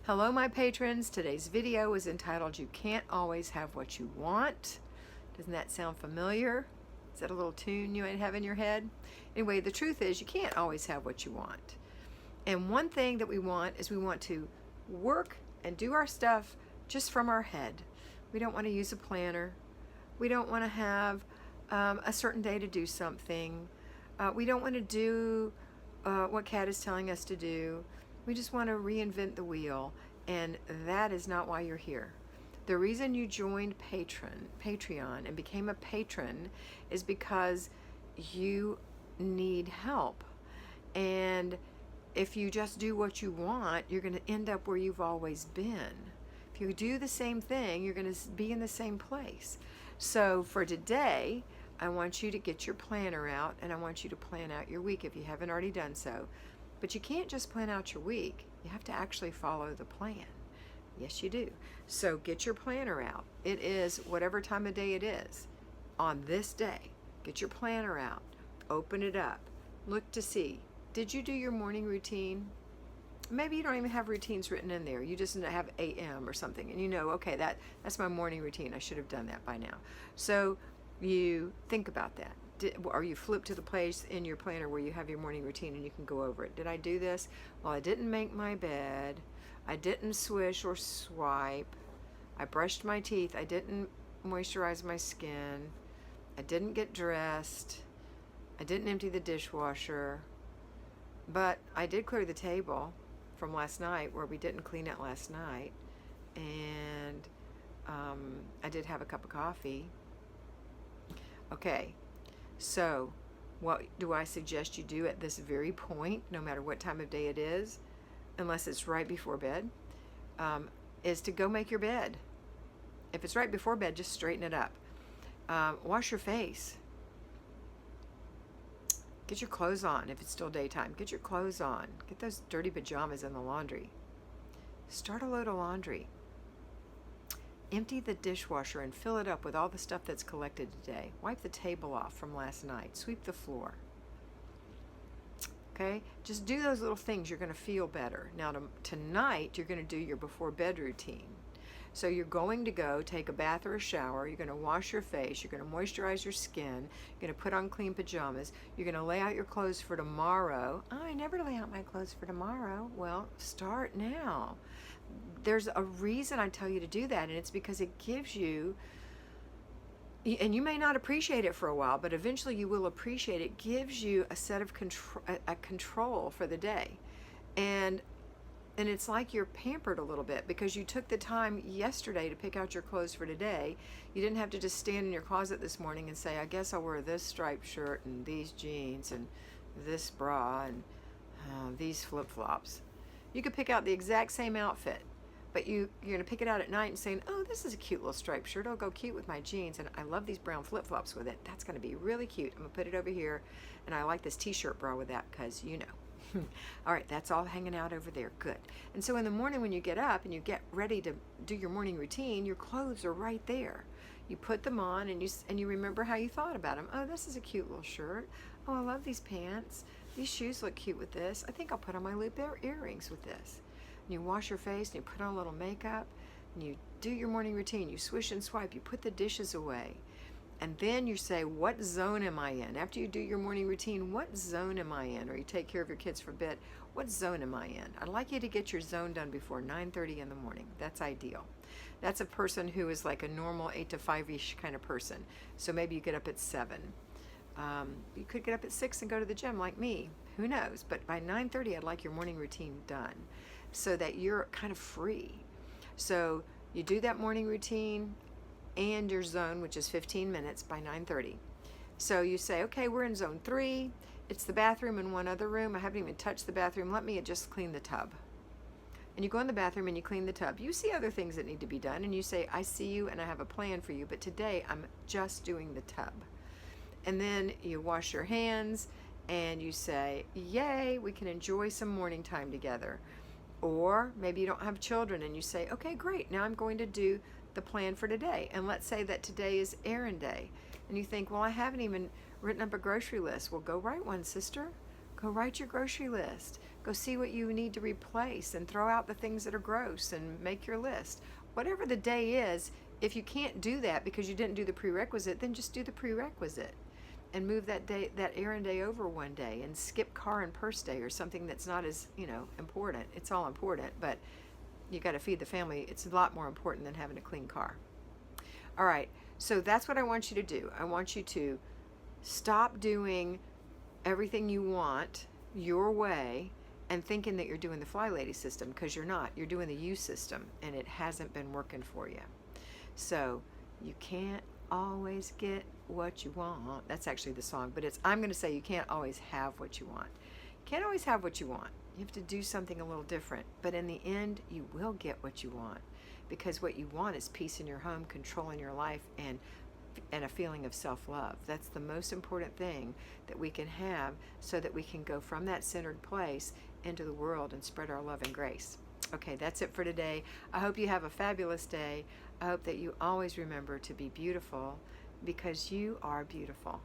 Hello my patrons, today's video is entitled You Can't Always Have What You Want. Doesn't that sound familiar? Is that a little tune you might have in your head? Anyway, the truth is you can't always have what you want. And one thing that we want is we want to work and do our stuff just from our head. We don't want to use a planner. We don't want to have a certain day to do something. We don't want to do what Kat is telling us to do. We just want to reinvent the wheel, and that is not why you're here. The reason you joined Patreon and became a patron is because you need help. And if you just do what you want, you're going to end up where you've always been. If you do the same thing, you're going to be in the same place. So for today, I want you to get your planner out, and I want you to plan out your week if you haven't already done so. But you can't just plan out your week. You have to actually follow the plan. Yes, you do. So get your planner out. It is whatever time of day it is. On this day, get your planner out. Open it up. Look to see, did you do your morning routine? Maybe you don't even have routines written in there. You just have AM or something. And you know, okay, that's my morning routine. I should have done that by now. So you think about that. Or you flip to the place in your planner where you have your morning routine and you can go over it. Did I do this? Well, I didn't make my bed. I didn't swish or swipe. I brushed my teeth. I didn't moisturize my skin. I didn't get dressed. I didn't empty the dishwasher. But I did clear the table from last night where we didn't clean it last night. And I did have a cup of coffee. Okay. So, what do I suggest you do at this very point, no matter what time of day it is, unless it's right before bed, is to go make your bed. If it's right before bed, just straighten it up. Wash your face. Get your clothes on if it's still daytime. Get your clothes on. Get those dirty pajamas in the laundry. Start a load of laundry. Empty the dishwasher and fill it up with all the stuff that's collected today. Wipe the table off from last night. Sweep the floor. Okay? Just do those little things. You're going to feel better. Now, tonight, you're going to do your before bed routine. So you're going to go take a bath or a shower. You're going to wash your face. You're going to moisturize your skin. You're going to put on clean pajamas. You're going to lay out your clothes for tomorrow. Oh, I never lay out my clothes for tomorrow. Well, start now. There's a reason I tell you to do that, and it's because it gives you, and you may not appreciate it for a while, but eventually you will appreciate it, gives you a set of control for the day. And it's like you're pampered a little bit because you took the time yesterday to pick out your clothes for today. You didn't have to just stand in your closet this morning and say, I guess I'll wear this striped shirt and these jeans and this bra and these flip-flops. You could pick out the exact same outfit, but you're going to pick it out at night and saying, oh, this is a cute little striped shirt. It'll go cute with my jeans, and I love these brown flip-flops with it. That's going to be really cute. I'm going to put it over here, and I like this t-shirt bra with that because, you know. All right, that's all hanging out over there. Good. And so in the morning when you get up and you get ready to do your morning routine, your clothes are right there. You put them on, and you remember how you thought about them. Oh, this is a cute little shirt. Oh, I love these pants. These shoes look cute with this. I think I'll put on my loop earrings with this. And you wash your face and you put on a little makeup and you do your morning routine. You swish and swipe. You put the dishes away. And then you say, what zone am I in? After you do your morning routine, what zone am I in? Or you take care of your kids for a bit. What zone am I in? I'd like you to get your zone done before 9:30 in the morning. That's ideal. That's a person who is like a normal 8 to 5-ish kind of person. So maybe you get up at 7. You could get up at 6 and go to the gym like me. Who knows? But by 9:30, I'd like your morning routine done so that you're kind of free. So you do that morning routine and your zone, which is 15 minutes by 9:30. So you say, okay, we're in zone 3. It's the bathroom and one other room. I haven't even touched the bathroom. Let me just clean the tub. And you go in the bathroom and you clean the tub. You see other things that need to be done, and you say, I see you and I have a plan for you, but today I'm just doing the tub. And then you wash your hands and you say, yay, we can enjoy some morning time together. Or maybe you don't have children and you say, okay, great, now I'm going to do the plan for today. And let's say that today is errand day. And you think, well, I haven't even written up a grocery list. Well, go write one, sister. Go write your grocery list. Go see what you need to replace and throw out the things that are gross and make your list. Whatever the day is, if you can't do that because you didn't do the prerequisite, then just do the prerequisite and move that errand day over one day, and skip car and purse day or something that's not as, important. It's all important, but you got to feed the family. It's a lot more important than having a clean car. All right, so that's what I want you to do. I want you to stop doing everything you want your way and thinking that you're doing the FlyLady system, because you're not. You're doing the you system, and it hasn't been working for you. So you can't always get what you want. That's actually the song, but I'm going to say you can't always have what you want. You can't always have what you want. You have to do something a little different, but in the end, you will get what you want, because what you want is peace in your home, control in your life, and a feeling of self-love. That's the most important thing that we can have, so that we can go from that centered place into the world and spread our love and grace. Okay, that's it for today. I hope you have a fabulous day. I hope that you always remember to be beautiful, because you are beautiful.